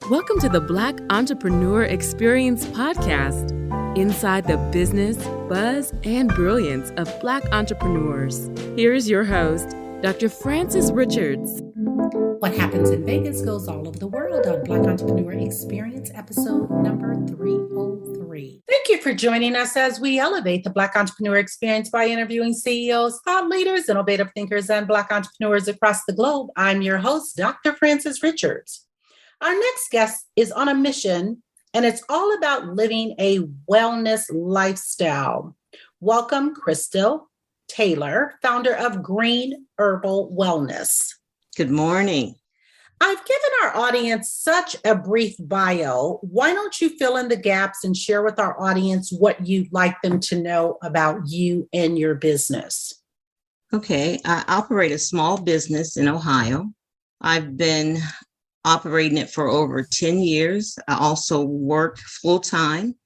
Welcome to the Black Entrepreneur Experience podcast, inside the business, buzz, and brilliance of Black entrepreneurs. Here is your host, Dr. Frances Richards. What happens in Vegas goes all over the world on Black Entrepreneur Experience, episode number 303. Thank you for joining us as we elevate the Black Entrepreneur Experience by interviewing CEOs, thought leaders, innovative thinkers, and Black entrepreneurs across the globe. I'm your host, Dr. Frances Richards. Our next guest is on a mission, and it's all about living a wellness lifestyle. Welcome, Crista Taylor, founder of Green Herbal Wellness. Good morning. I've given our audience such a brief bio. Why don't you fill in the gaps and share with our audience what you'd like them to know about you and your business? Okay, I operate a small business in Ohio. I've been operating it for over 10 years. I also work full-time.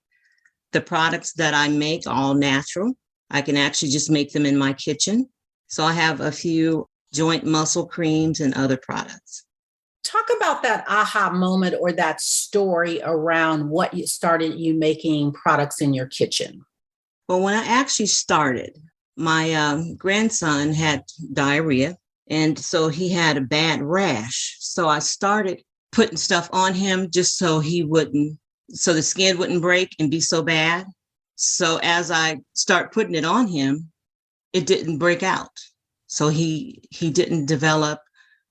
The products that I make are all natural. I can actually just make them in my kitchen. So I have a few joint muscle creams and other products. Talk about that aha moment or that story around what started you making products in your kitchen. Well, when I actually started, my grandson had diarrhea. And so he had a bad rash. So I started putting stuff on him just so the skin wouldn't break and be so bad. So as I start putting it on him, it didn't break out. So he didn't develop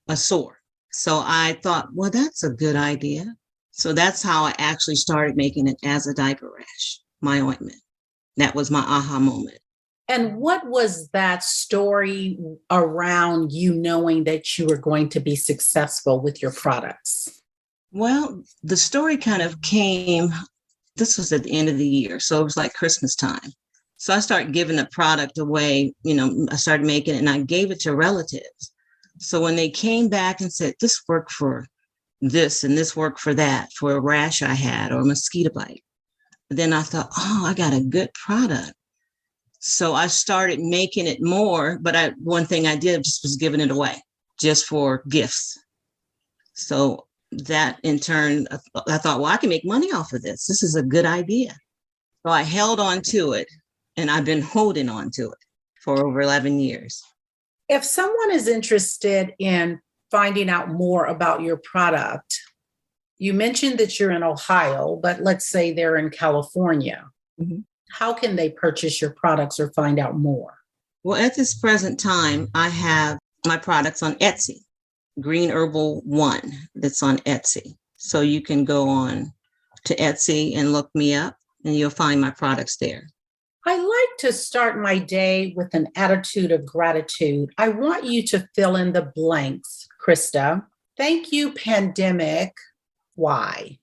a sore. So I thought, well, that's a good idea. So that's how I actually started making it as a diaper rash, my ointment. That was my aha moment. And what was that story around you knowing that you were going to be successful with your products? Well, the story kind of came, this was at the end of the year. So it was like Christmas time. So I started giving the product away. I started making it and I gave it to relatives. So when they came back and said, this worked for this and this worked for that, for a rash I had or a mosquito bite. Then I thought, oh, I got a good product. So I started making it more, but one thing I did just was giving it away just for gifts. So that in turn, I thought, well, I can make money off of this. This is a good idea. So I held on to it and I've been holding on to it for over 11 years. If someone is interested in finding out more about your product, you mentioned that you're in Ohio, but let's say they're in California. Mm-hmm. How can they purchase your products or find out more? Well, at this present time, I have my products on Etsy, Green Herbal One, that's on Etsy. So you can go on to Etsy and look me up and you'll find my products there. I like to start my day with an attitude of gratitude. I want you to fill in the blanks, Crista. Thank you, pandemic. Why?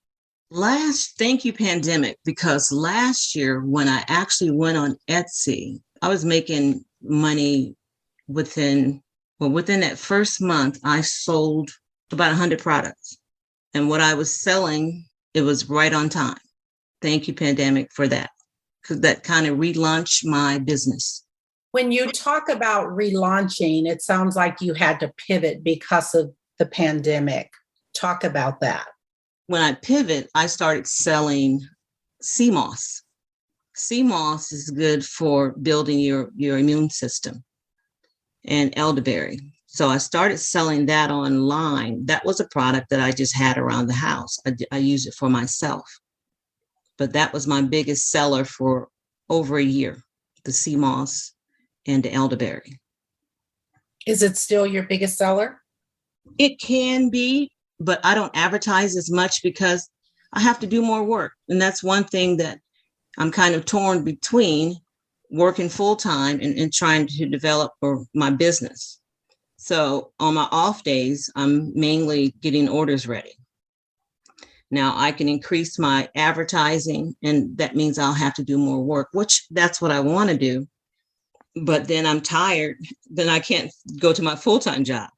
Thank you, pandemic, because last year when I actually went on Etsy, I was making money within that first month, I sold about 100 products. And what I was selling, it was right on time. Thank you, pandemic, for that, because that kind of relaunched my business. When you talk about relaunching, it sounds like you had to pivot because of the pandemic. Talk about that. When I pivot, I started selling sea moss. Sea moss is good for building your immune system, and elderberry. So I started selling that online. That was a product that I just had around the house. I use it for myself. But that was my biggest seller for over a year, the sea moss and the elderberry. Is it still your biggest seller? It can be. But I don't advertise as much because I have to do more work. And that's one thing that I'm kind of torn between working full time and trying to develop my business. So on my off days, I'm mainly getting orders ready. Now I can increase my advertising and that means I'll have to do more work, which that's what I want to do. But then I'm tired, then I can't go to my full-time job.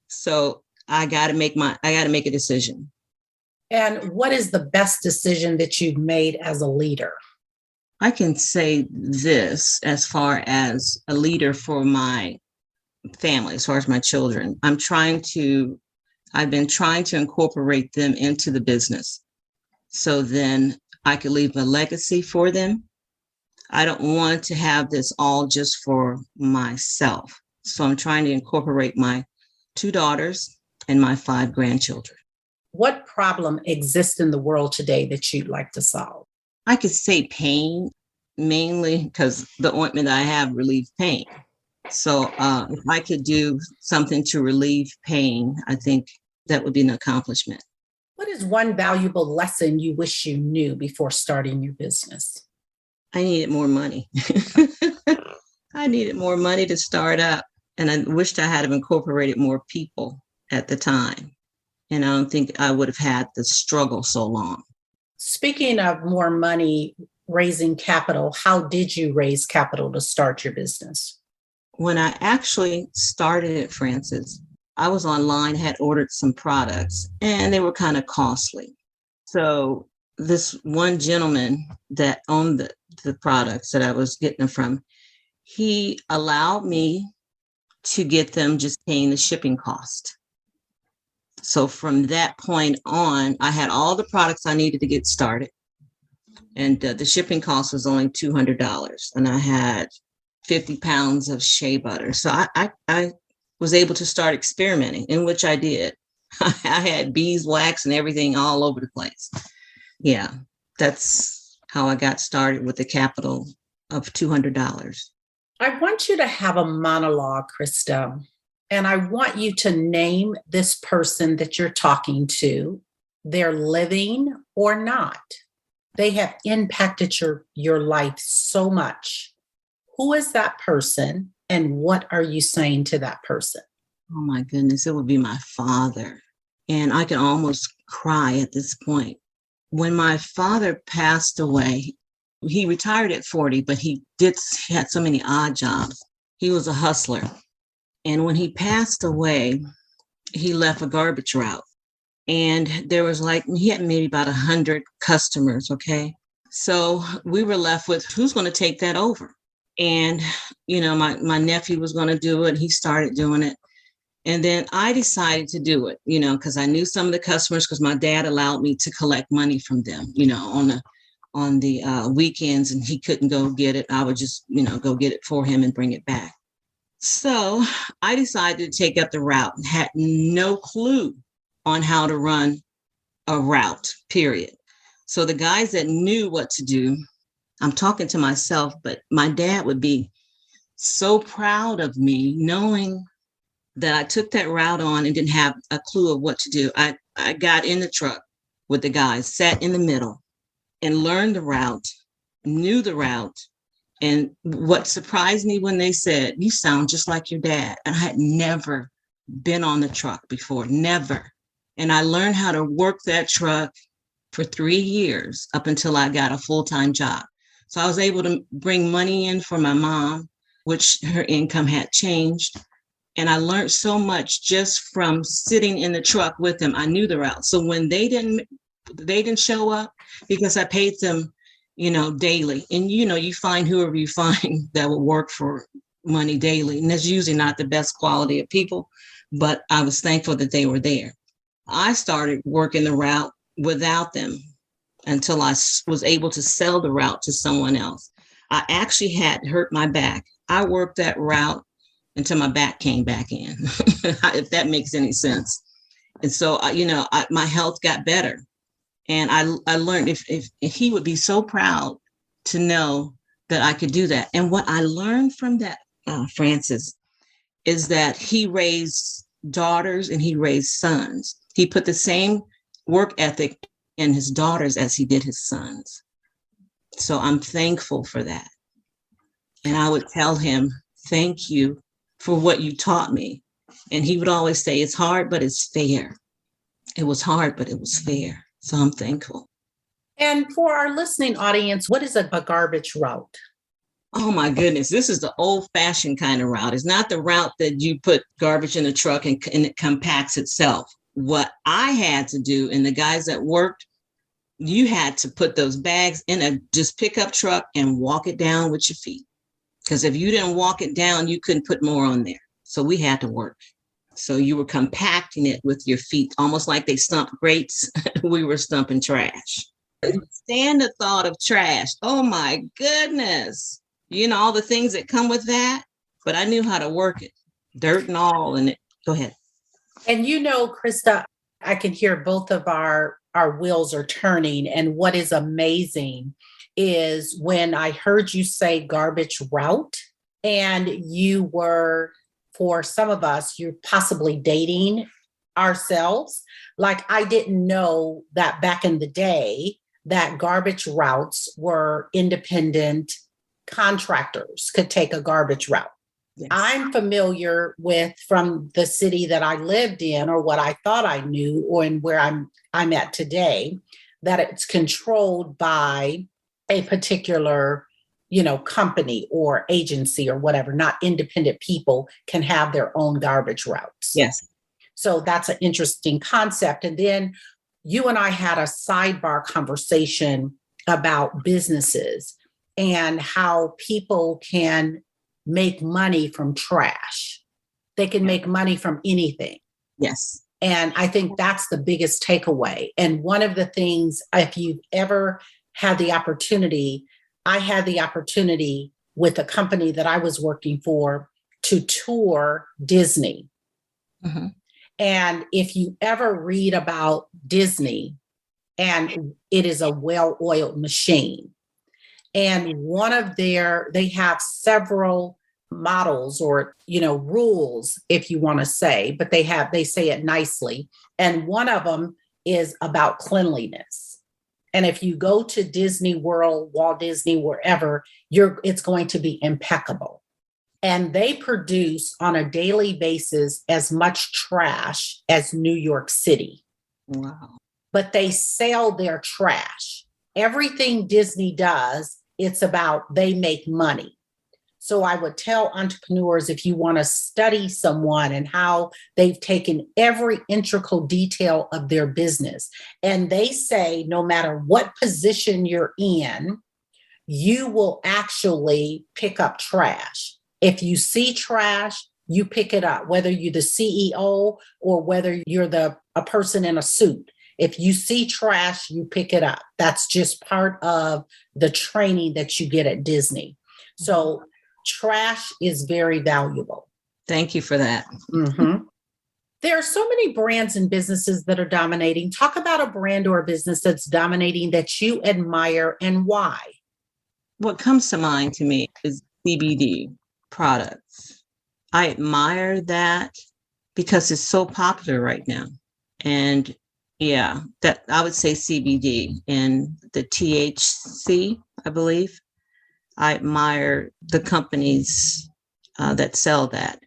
So I got to make a decision. And what is the best decision that you've made as a leader? I can say this as far as a leader for my family, as far as my children. I'm trying to I've been trying to incorporate them into the business so then I could leave a legacy for them. I don't want to have this all just for myself. So I'm trying to incorporate my 2 daughters and my 5 grandchildren. What problem exists in the world today that you'd like to solve? I could say pain, mainly because the ointment I have relieves pain. So if I could do something to relieve pain, I think that would be an accomplishment. What is one valuable lesson you wish you knew before starting your business? I needed more money. I needed more money to start up. And I wished I had incorporated more people at the time. And I don't think I would have had the struggle so long. Speaking of more money, raising capital, how did you raise capital to start your business? When I actually started it, Frances, I was online, had ordered some products, and they were kind of costly. So this one gentleman that owned the products that I was getting them from, he allowed me to get them just paying the shipping cost. So from that point on, I had all the products I needed to get started. And the shipping cost was only $200. And I had 50 pounds of shea butter. So I was able to start experimenting, in which I did. I had beeswax and everything all over the place. Yeah, that's how I got started with the capital of $200. I want you to have a monologue, Crista, and I want you to name this person that you're talking to. They're living or not. They have impacted your life so much. Who is that person, and what are you saying to that person? Oh my goodness, it would be my father. And I can almost cry at this point. When my father passed away, he retired at 40, but he had so many odd jobs. He was a hustler. And when he passed away, he left a garbage route. And there was he had maybe about 100 customers, okay? So we were left with, who's going to take that over? And, my nephew was going to do it. He started doing it. And then I decided to do it, because I knew some of the customers, because my dad allowed me to collect money from them, on the weekends, and he couldn't go get it. I would just, go get it for him and bring it back. So I decided to take up the route and had no clue on how to run a route, period. So the guys that knew what to do, I'm talking to myself, but my dad would be so proud of me knowing that I took that route on and didn't have a clue of what to do. I got in the truck with the guys, sat in the middle and learned the route, knew the route. And what surprised me when they said, "You sound just like your dad." And I had never been on the truck before, never. And I learned how to work that truck for 3 years up until I got a full-time job. So I was able to bring money in for my mom, which her income had changed. And I learned so much just from sitting in the truck with them. I knew the route. So when they didn't show up, because I paid them, daily. And, you find whoever you find that will work for money daily. And that's usually not the best quality of people, but I was thankful that they were there. I started working the route without them until I was able to sell the route to someone else. I actually had hurt my back. I worked that route until my back came back in, if that makes any sense. And so, my health got better. And I learned if he would be so proud to know that I could do that. And what I learned from that, Francis, is that he raised daughters and he raised sons. He put the same work ethic in his daughters as he did his sons. So I'm thankful for that. And I would tell him, "Thank you for what you taught me." And he would always say, "It's hard, but it's fair." It was hard, but it was fair. So I'm thankful. And for our listening audience, what is a garbage route? Oh my goodness. This is the old fashioned kind of route. It's not the route that you put garbage in a truck and it compacts itself. What I had to do, and the guys that worked, you had to put those bags in a just pickup truck and walk it down with your feet. Because if you didn't walk it down, you couldn't put more on there. So we had to work. So you were compacting it with your feet, almost like they stump grapes. We were stumping trash. Stand the thought of trash. Oh my goodness. All the things that come with that. But I knew how to work it, dirt and all. And go ahead. And Crista, I can hear both of our wheels are turning. And what is amazing is when I heard you say garbage route, and you were, for some of us, you're possibly dating ourselves. Like, I didn't know that back in the day that garbage routes were independent contractors could take a garbage route. Yes. I'm familiar with, from the city that I lived in, or what I thought I knew, or in where I'm at today, that it's controlled by a particular company or agency or whatever. Not independent people can have their own garbage routes. Yes. So that's an interesting concept. And then you and I had a sidebar conversation about businesses and how people can make money from trash. They can make money from anything. Yes. And I think that's the biggest takeaway. And one of the things, if you've ever had the opportunity, I had the opportunity with a company that I was working for to tour Disney. Mm-hmm. And if you ever read about Disney, and it is a well-oiled machine. And they have several models or, rules, if you want to say, but they say it nicely. And one of them is about cleanliness. And if you go to Disney World, Walt Disney, wherever, it's going to be impeccable. And they produce on a daily basis as much trash as New York City. Wow. But they sell their trash. Everything Disney does, it's about they make money. So I would tell entrepreneurs, if you want to study someone and how they've taken every integral detail of their business, and they say, no matter what position you're in, you will actually pick up trash. If you see trash, you pick it up, whether you're the CEO or whether you're a person in a suit. If you see trash, you pick it up. That's just part of the training that you get at Disney. So trash is very valuable. Thank you for that. Mm-hmm. There are so many brands and businesses that are dominating. Talk about a brand or a business that's dominating that you admire and why. What comes to mind to me is CBD products. I admire that because it's so popular right now. And yeah, that I would say CBD and the THC, I believe. I admire the companies that sell that.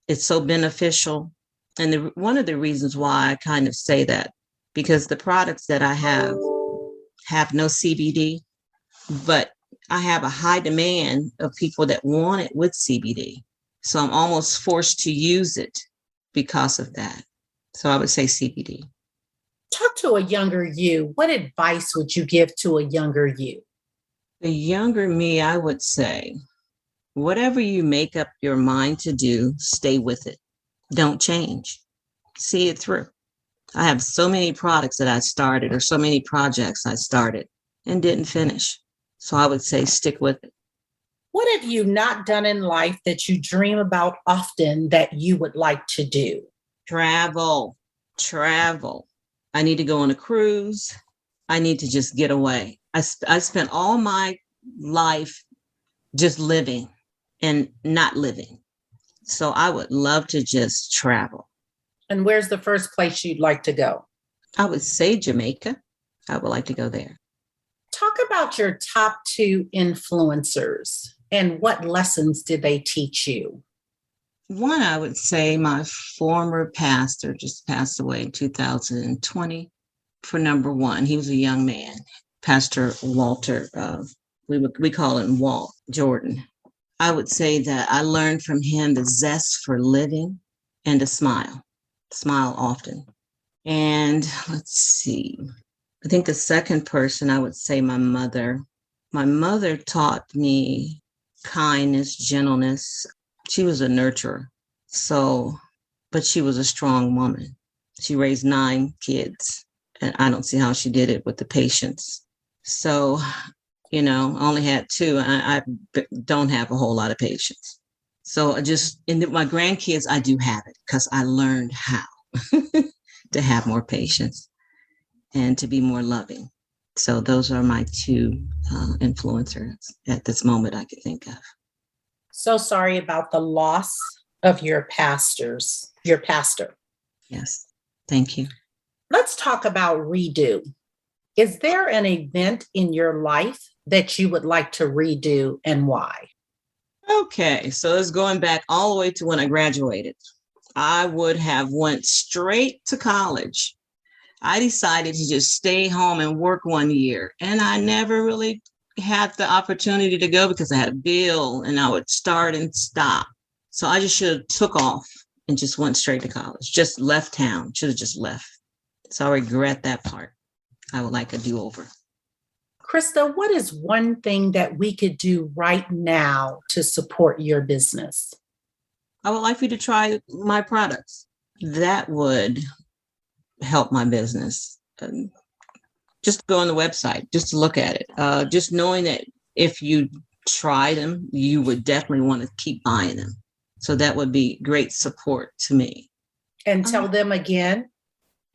It's so beneficial. And one of the reasons why I kind of say that, because the products that I have no CBD, but I have a high demand of people that want it with CBD. So I'm almost forced to use it because of that. So I would say CBD. Talk to a younger you. What advice would you give to a younger you? The younger me, I would say, whatever you make up your mind to do, stay with it. Don't change. See it through. I have so many products that I started or so many projects I started and didn't finish. So I would say stick with it. What have you not done in life that you dream about often that you would like to do? Travel. I need to go on a cruise. I need to just get away. I spent all my life just living and not living. So I would love to just travel. And where's the first place you'd like to go? I would say Jamaica. I would like to go there. Talk about your top 2 influencers and what lessons did they teach you? One, I would say my former pastor just passed away in 2020 for number 1. He was a young man, Pastor Walter. We call him Walt Jordan. I would say that I learned from him the zest for living and to smile often. And let's see, I think the second person, I would say my mother. My mother taught me kindness, gentleness. She was a nurturer. So but she was a strong woman. She raised 9 kids, and I don't see how she did it with the patience. So, I only had 2, and I don't have a whole lot of patience. So in my grandkids, I do have it because I learned how to have more patience and to be more loving. So those are my 2 influencers at this moment I could think of. So sorry about the loss of your pastor. Yes. Thank you. Let's talk about redo. Is there an event in your life that you would like to redo and why? Okay. So it's going back all the way to when I graduated. I would have went straight to college. I decided to just stay home and work 1 year. And I never really had the opportunity to go because I had a bill and I would start and stop. So I just should have took off and just went straight to college, just left town, should have just left. So I regret that part. I would like a do-over. Crista, what is one thing that we could do right now to support your business? I would like for you to try my products. That would help my business. Just go on the website, just to look at it. Just knowing that if you try them, you would definitely want to keep buying them. So that would be great support to me. And tell them again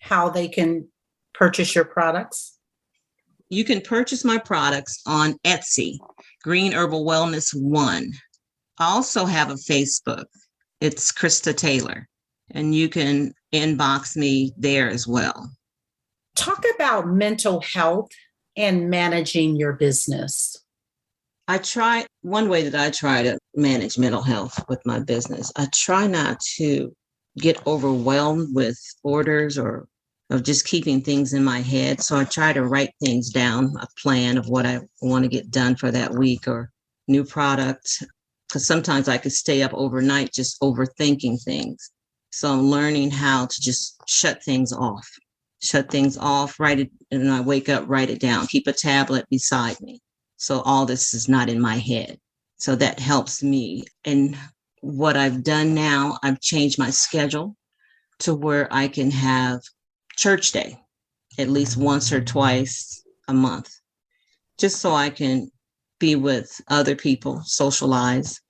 how they can purchase your products. You can purchase my products on Etsy, Green Herbal Wellness 1. I also have a Facebook. It's Crista Taylor, and you can inbox me there as well. Talk about mental health and managing your business. One way that I try to manage mental health with my business, I try not to get overwhelmed with orders or of just keeping things in my head. So I try to write things down, a plan of what I want to get done for that week or new product. Because sometimes I could stay up overnight just overthinking things. So I'm learning how to just shut things off, write it, and when I wake up, write it down, keep a tablet beside me. So all this is not in my head. So that helps me. And what I've done now, I've changed my schedule to where I can have church day at least once or twice a month, just so I can be with other people, socialize.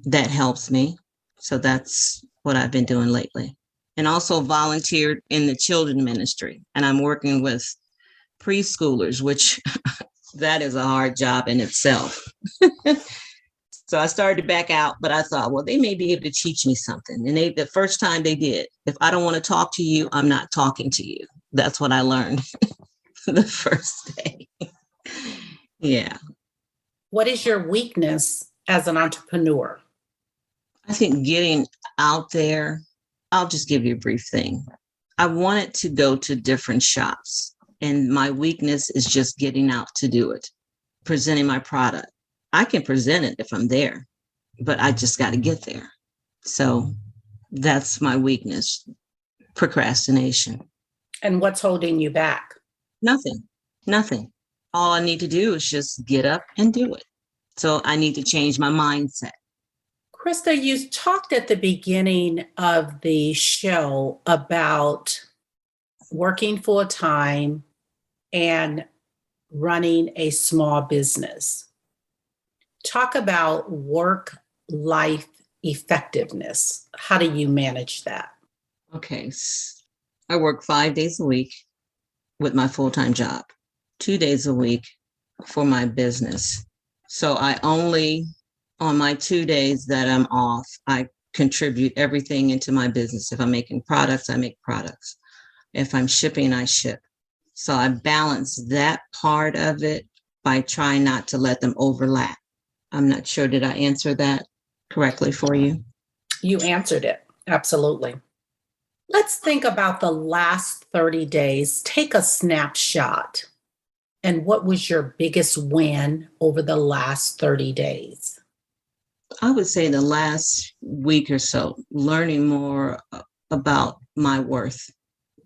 That helps me. So that's what I've been doing lately. And also volunteered in the children ministry. And I'm working with preschoolers, which that is a hard job in itself. So I started to back out, but I thought, well, they may be able to teach me something. And the first time they did, if I don't want to talk to you, I'm not talking to you. That's what I learned the first day. Yeah. What is your weakness as an entrepreneur? I think getting out there, I'll just give you a brief thing. I wanted to go to different shops, and my weakness is just getting out to do it, presenting my product. I can present it if I'm there, but I just got to get there. So that's my weakness, procrastination. And what's holding you back? Nothing. All I need to do is just get up and do it. So I need to change my mindset. Crista, you talked at the beginning of the show about working full time and running a small business. Talk about work-life effectiveness. How do you manage that? Okay. I work 5 days a week with my full-time job, 2 days a week for my business. So I only, on my 2 days that I'm off, I contribute everything into my business. If I'm making products, I make products. If I'm shipping, I ship. So I balance that part of it by trying not to let them overlap. I'm not sure, did I answer that correctly for you? You answered it. Absolutely. Let's think about the last 30 days. Take a snapshot. And what was your biggest win over the last 30 days? I would say the last week or so, learning more about my worth.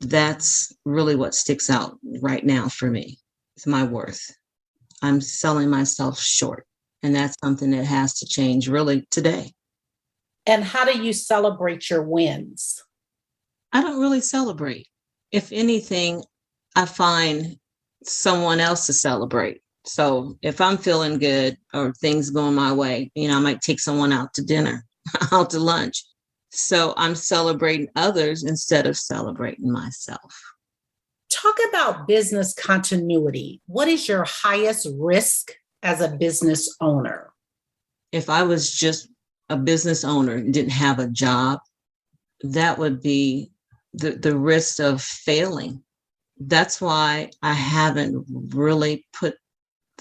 That's really what sticks out right now for me. It's my worth. I'm selling myself short. And that's something that has to change really today. And how do you celebrate your wins? I don't really celebrate. If anything, I find someone else to celebrate. So if I'm feeling good or things going my way, I might take someone out to dinner, out to lunch. So I'm celebrating others instead of celebrating myself. Talk about business continuity. What is your highest risk as a business owner? If I was just a business owner and didn't have a job, that would be the risk of failing. That's why I haven't really put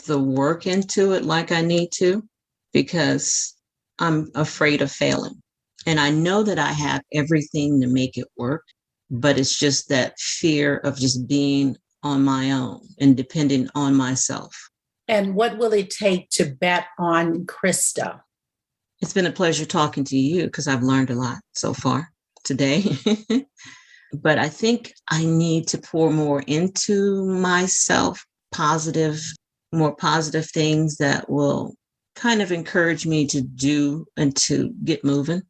the work into it like I need to, because I'm afraid of failing. And I know that I have everything to make it work, but it's just that fear of just being on my own and depending on myself. And what will it take to bet on Crista? It's been a pleasure talking to you because I've learned a lot so far today. But I think I need to pour more into myself, more positive things that will kind of encourage me to do and to get moving,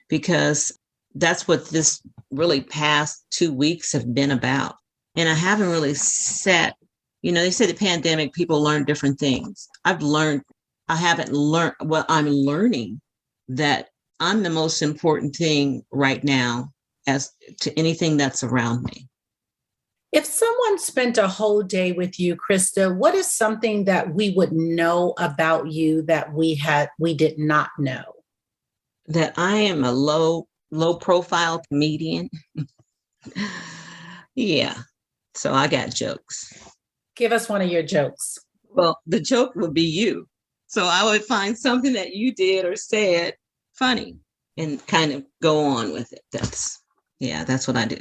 because that's what this really past 2 weeks have been about. And I haven't really set, they say the pandemic, people learn different things. I haven't learned what I'm learning, that I'm the most important thing right now as to anything that's around me. If someone spent a whole day with you, Crista, what is something that we would know about you that we did not know? That I am a low profile comedian. Yeah. So I got jokes. Give us one of your jokes. Well, the joke would be you. So I would find something that you did or said funny and kind of go on with it. That's what I do.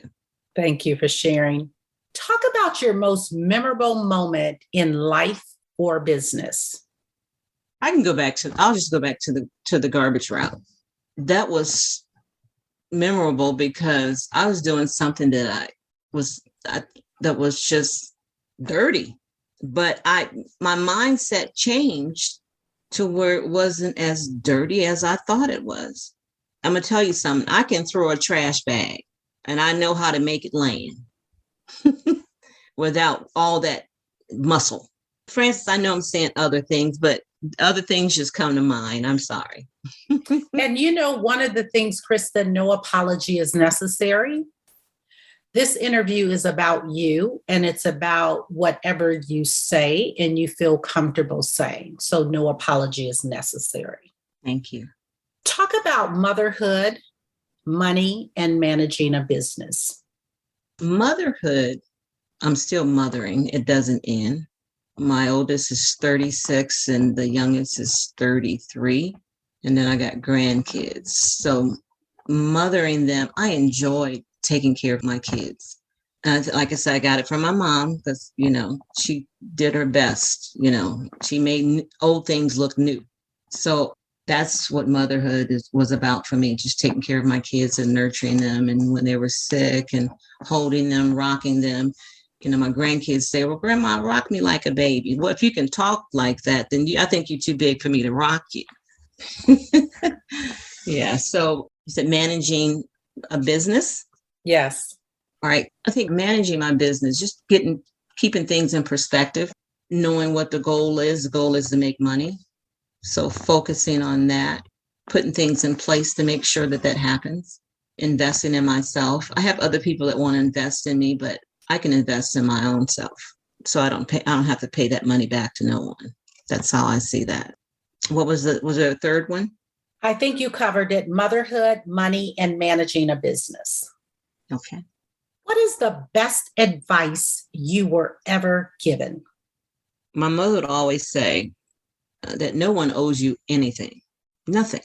Thank you for sharing. Talk about your most memorable moment in life or business. I'll just go back to the garbage route. That was memorable because I was doing something that was just dirty, but my mindset changed to where it wasn't as dirty as I thought it was. I'm going to tell you something. I can throw a trash bag and I know how to make it land without all that muscle. Francis, I know I'm saying other things, but other things just come to mind. I'm sorry. And one of the things, Crista, no apology is necessary. This interview is about you, and it's about whatever you say and you feel comfortable saying. So no apology is necessary. Thank you. Talk about motherhood, money, and managing a business. Motherhood, I'm still mothering. It doesn't end. My oldest is 36 and the youngest is 33. And then I got grandkids. So mothering them, I enjoy taking care of my kids. Like I said, I got it from my mom because, she did her best. She made old things look new. So that's what motherhood was about for me, just taking care of my kids and nurturing them. And when they were sick and holding them, rocking them. My grandkids say, well, Grandma, rock me like a baby. Well, if you can talk like that, then I think you're too big for me to rock you. Yeah. So you said managing a business? Yes. All right. I think managing my business, just keeping things in perspective, knowing what the goal is. The goal is to make money. So focusing on that, putting things in place to make sure that happens, investing in myself. I have other people that want to invest in me, but I can invest in my own self. So I don't have to pay that money back to no one. That's how I see that. Was there a third one? I think you covered it. Motherhood, money, and managing a business. Okay. What is the best advice you were ever given? My mother would always say that no one owes you anything, nothing.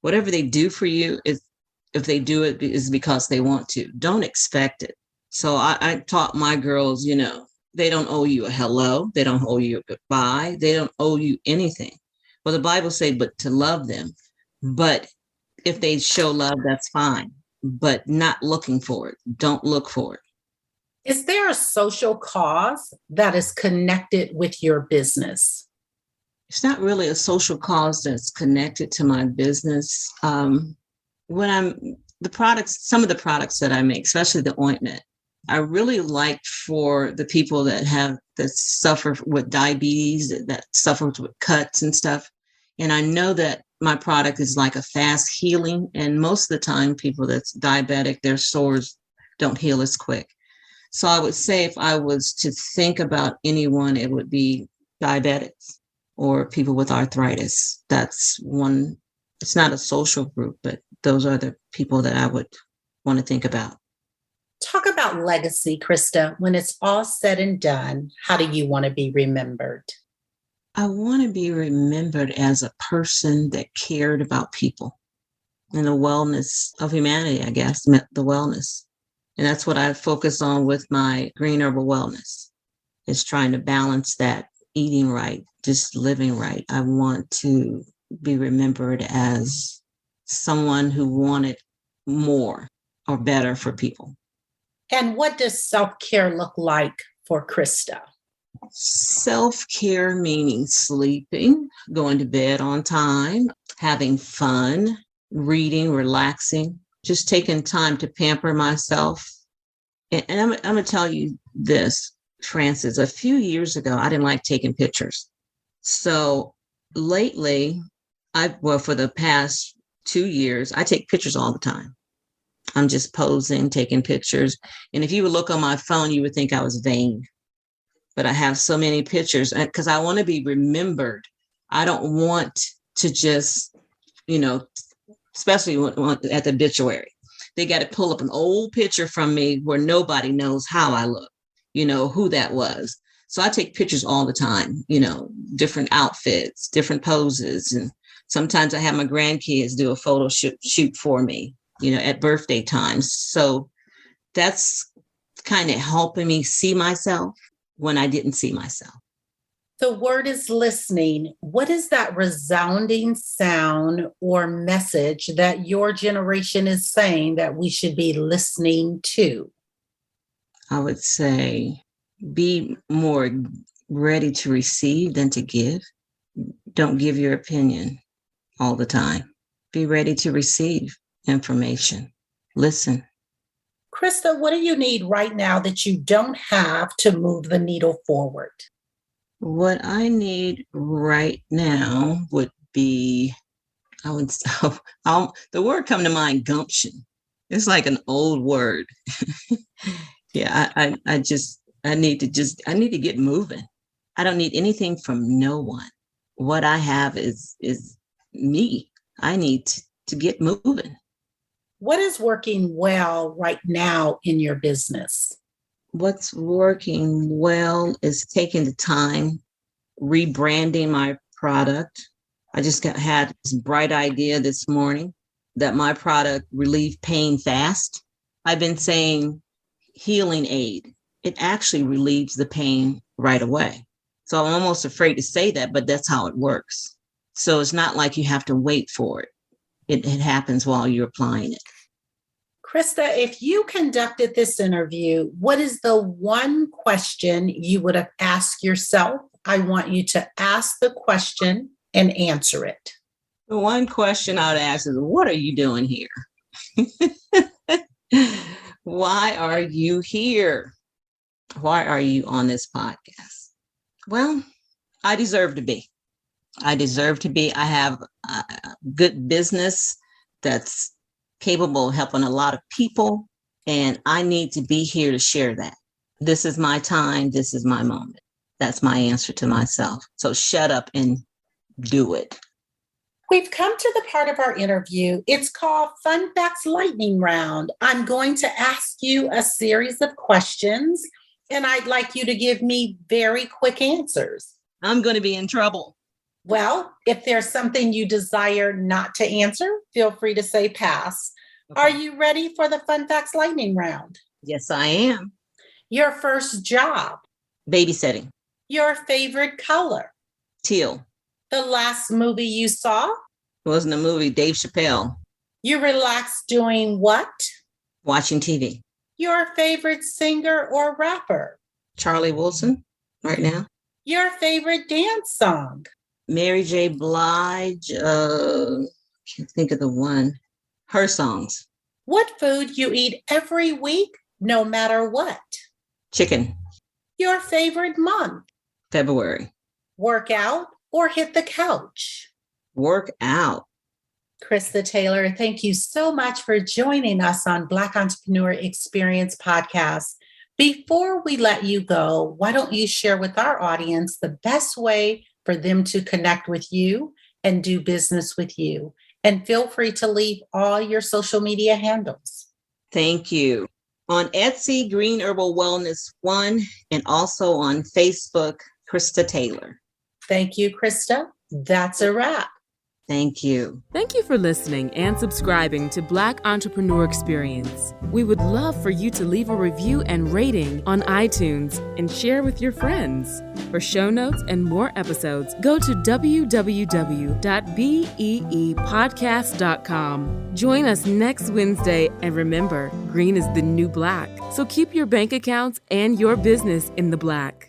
Whatever they do for you, if they do it, is because they want to. Don't expect it. So I taught my girls, they don't owe you a hello. They don't owe you a goodbye. They don't owe you anything. Well, the Bible says, but to love them. But if they show love, that's fine. But not looking for it. Don't look for it. Is there a social cause that is connected with your business? It's not really a social cause that's connected to my business. When I'm some of the products that I make, especially the ointment, I really like for the people that suffer with diabetes, that suffer with cuts and stuff. And I know that my product is like a fast healing. And most of the time, people that's diabetic, their sores don't heal as quick. So I would say if I was to think about anyone, it would be diabetics or people with arthritis. That's one. It's not a social group, but those are the people that I would want to think about. Talk about legacy, Crista. When it's all said and done, how do you want to be remembered? I want to be remembered as a person that cared about people and the wellness of humanity, I guess, the wellness. And that's what I focus on with my Green Herbal Wellness, is trying to balance that eating right, just living right. I want to be remembered as someone who wanted more or better for people. And what does self-care look like for Crista? Self-care meaning sleeping, going to bed on time, having fun, reading, relaxing, just taking time to pamper myself. And I'm going to tell you this, Frances, a few years ago, I didn't like taking pictures. So lately, for the past 2 years, I take pictures all the time. I'm just posing, taking pictures. And if you would look on my phone, you would think I was vain. But I have so many pictures because I want to be remembered. I don't want to just, especially at the obituary, they got to pull up an old picture from me where nobody knows how I look, who that was. So I take pictures all the time, different outfits, different poses. And sometimes I have my grandkids do a photo shoot for me, at birthday times. So that's kind of helping me see myself when I didn't see myself. The word is listening. What is that resounding sound or message that your generation is saying that we should be listening to? I would say be more ready to receive than to give. Don't give your opinion all the time. Be ready to receive information. Listen. Crista, what do you need right now that you don't have to move the needle forward? What I need right now would be, the word come to mind, gumption. It's like an old word. Yeah, I need to get moving. I don't need anything from no one. What I have is me. I need to get moving. What is working well right now in your business? What's working well is taking the time, rebranding my product. I just had this bright idea this morning that my product relieve pain fast. I've been saying healing aid. It actually relieves the pain right away. So I'm almost afraid to say that, but that's how it works. So it's not like you have to wait for it. It happens while you're applying it. Crista, if you conducted this interview, what is the one question you would have asked yourself? I want you to ask the question and answer it. The one question I would ask is, what are you doing here? Why are you here? Why are you on this podcast? Well, I deserve to be. I have a good business that's capable of helping a lot of people, and I need to be here to share that. This is my time. This is my moment. That's my answer to myself. So shut up and do it. We've come to the part of our interview. It's called Fun Facts Lightning Round. I'm going to ask you a series of questions, and I'd like you to give me very quick answers. I'm going to be in trouble. Well, if there's something you desire not to answer, feel free to say pass. Okay. Are you ready for the Fun Facts Lightning Round? Yes, I am. Your first job? Babysitting. Your favorite color? Teal. The last movie you saw? It wasn't a movie, Dave Chappelle. You relax doing what? Watching TV. Your favorite singer or rapper? Charlie Wilson, right now. Your favorite dance song? Mary J. Blige, can't think of the one. Her songs. What food you eat every week, no matter what? Chicken. Your favorite month? February. Work out or hit the couch? Work out. Crista Taylor, thank you so much for joining us on Black Entrepreneur Experience Podcast. Before we let you go, why don't you share with our audience the best way for them to connect with you and do business with you? And feel free to leave all your social media handles. Thank you. On Etsy, Green Herbal Wellness 1, and also on Facebook, Crista Taylor. Thank you, Crista. That's a wrap. Thank you. Thank you for listening and subscribing to Black Entrepreneur Experience. We would love for you to leave a review and rating on iTunes and share with your friends. For show notes and more episodes, go to www.beepodcast.com. Join us next Wednesday, and remember, green is the new black. So keep your bank accounts and your business in the black.